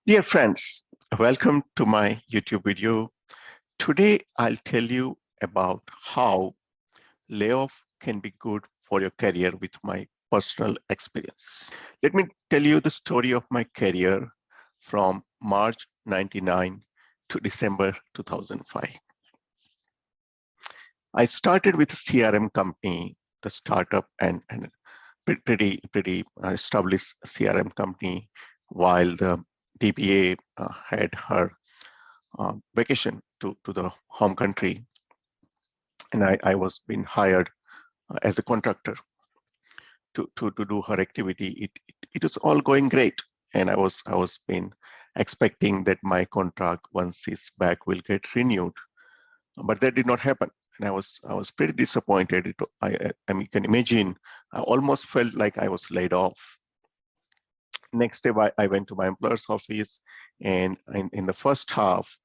Dear friends, welcome to my YouTube video. Today, I'll tell you about how layoff can be good for your career with my personal experience. Let me tell you the story of my career from March 99 to December 2005. I started with a CRM company, the startup and pretty established CRM company, while the DBA had her vacation to the home country, and I was being hired as a contractor to do her activity. It was all going great, and I was been expecting that my contract, once it's back, will get renewed, but that did not happen. And I was pretty disappointed. I mean, you can imagine, I almost felt like I was laid off. Next day, I went to my employer's office, and in the first half,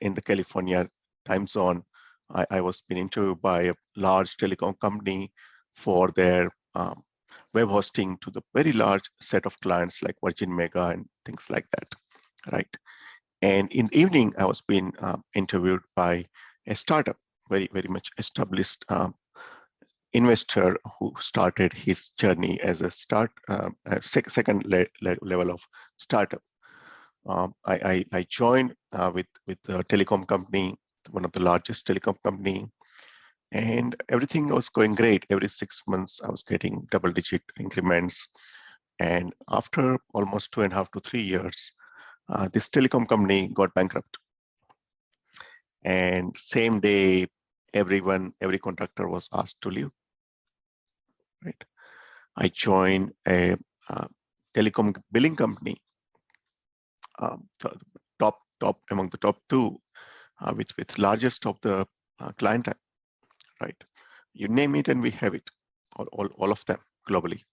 in the California time zone, I was being interviewed by a large telecom company for their web hosting to the very large set of clients like Virgin Mega and things like that, right? And in the evening, I was being interviewed by a startup, very much established investor who started his journey as a second level of startup. I joined with the telecom company, one of the largest telecom company, and everything was going great. Every 6 months, I was getting double-digit increments. And after almost 2.5 to 3 years, this telecom company got bankrupt. And same day, every contractor was asked to leave. Right? I joined a telecom billing company, top among the top two, with largest of the clientele, right? You name it and we have it, all of them globally.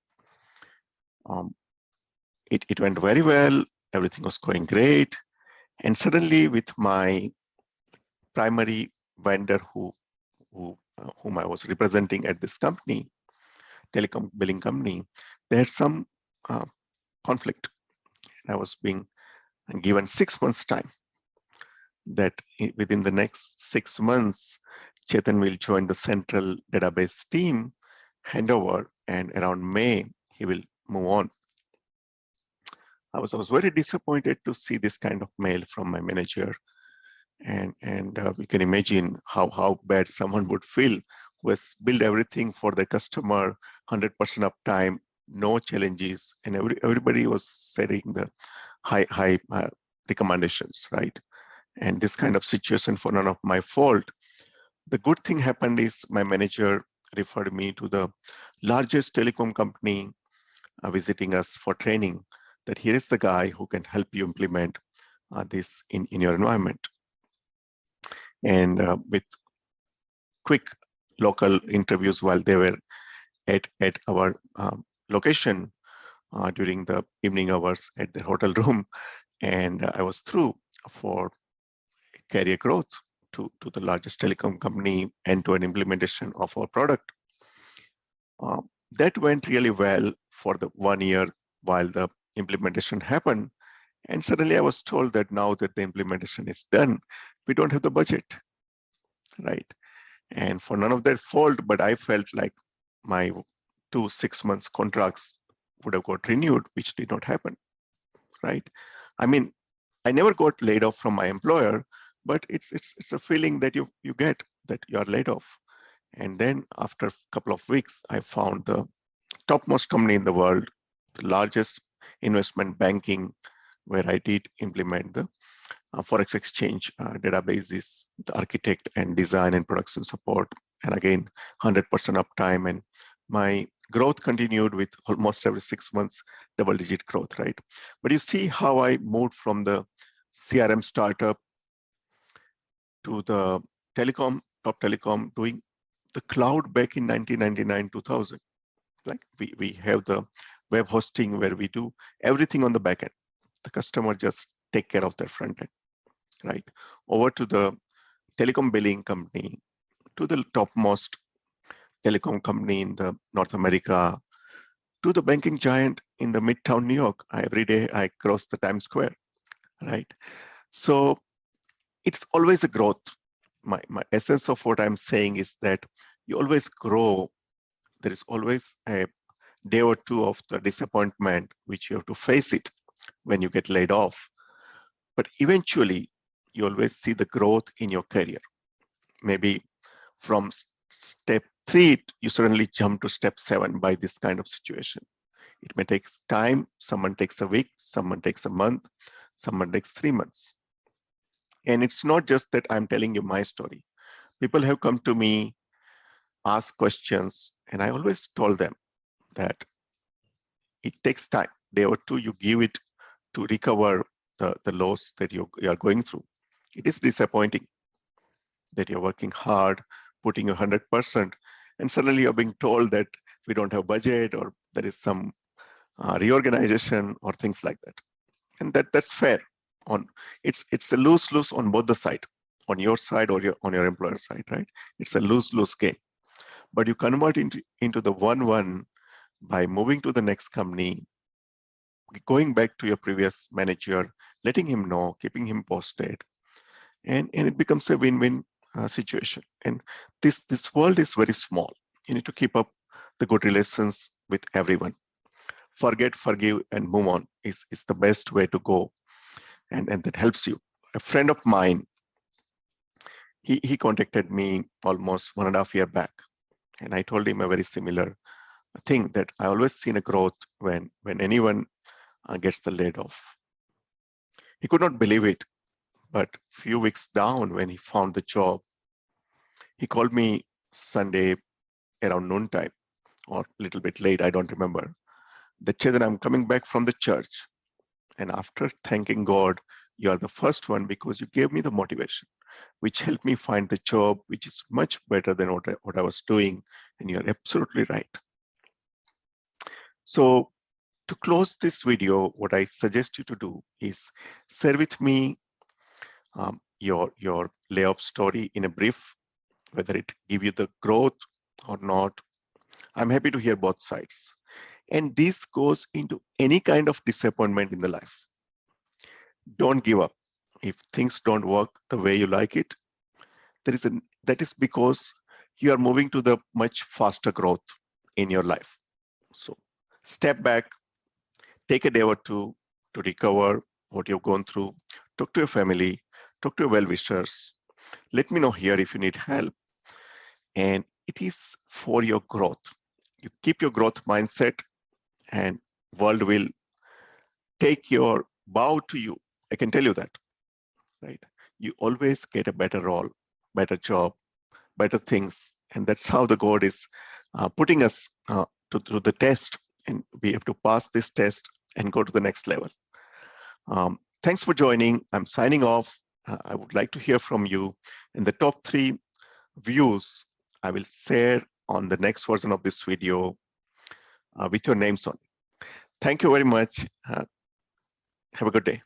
It went very well. Everything was going great, and suddenly, with my primary vendor whom I was representing at this company, telecom billing company, they had some conflict. I was being given 6 months time, that within the next 6 months, Chetan will join the central database team, handover, and around May, he will move on. I was very disappointed to see this kind of mail from my manager. And we can imagine how bad someone would feel who has built everything for the customer, 100% uptime, no challenges, and everybody was setting the high recommendations, right? And this kind of situation, for none of my fault. The good thing happened is my manager referred me to the largest telecom company visiting us for training, that here is the guy who can help you implement this in your environment. And with quick local interviews while they were at our location during the evening hours at the hotel room, and I was through for career growth to the largest telecom company and to an implementation of our product. That went really well for the 1 year while the implementation happened. And suddenly I was told that now that the implementation is done, we don't have the budget, right? And for none of their fault, but I felt like my 2 6 months contracts would have got renewed, which did not happen, right? I mean, I never got laid off from my employer, but it's a feeling that you get that you are laid off. And then after a couple of weeks, I found the topmost company in the world, the largest investment banking, where I did implement the Forex exchange databases, the architect and design and production support, and again, 100% uptime. And my growth continued with almost every 6 months, double-digit growth, right? But you see how I moved from the CRM startup to the top telecom, doing the cloud back in 1999, 2000. Like we have the web hosting where we do everything on the back end. The customer just take care of their front end, right? Over to the telecom billing company, to the topmost telecom company in the North America, to the banking giant in the Midtown New York. Every day I cross the Times Square. right? So it's always a growth. My essence of what I'm saying is that you always grow. There is always a day or two of the disappointment, which you have to face it when you get laid off. But eventually, you always see the growth in your career. Maybe from step 3, you suddenly jump to step 7 by this kind of situation. It may take time. Someone takes a week, someone takes a month, someone takes 3 months. And it's not just that I'm telling you my story. People have come to me, ask questions, and I always told them that it takes time. Day or two, you give it to recover the loss that you are going through. It is disappointing that you're working hard, putting 100%, and suddenly you're being told that we don't have budget, or there is some reorganization or things like that. And that's fair. It's a lose-lose on both the side, on your side or on your employer side, right? It's a lose-lose game. But you convert into the 1-1 by moving to the next company, going back to your previous manager, letting him know, keeping him posted, and it becomes a win-win situation. And this world is very small. You need to keep up the good relations with everyone. Forget, forgive, and move on is the best way to go, and that helps you. A friend of mine, he contacted me almost 1.5 years back, and I told him a very similar thing, that I always seen a growth when anyone gets the laid off. He could not believe it, but few weeks down, when he found the job, he called me Sunday around noontime, or a little bit late, I don't remember. That Chetan, I'm coming back from the church, and after thanking God, you are the first one, because you gave me the motivation, which helped me find the job, which is much better than what I was doing. And you're absolutely right. So to close this video, what I suggest you to do is share with me your layoff story in a brief, whether it give you the growth or not. I'm happy to hear both sides. And this goes into any kind of disappointment in the life. Don't give up. If things don't work the way you like it, that is because you are moving to the much faster growth in your life. So step back, take a day or two to recover what you've gone through. Talk to your family, talk to your well-wishers. Let me know here if you need help. And it is for your growth. You keep your growth mindset, and world will take your bow to you. I can tell you that, right? You always get a better role, better job, better things. And that's how the God is putting us to the test. And we have to pass this test and go to the next level. Thanks for joining. I'm signing off. I would like to hear from you. And the top 3 views I will share on the next version of this video with your names on it. Thank you very much. Have a good day.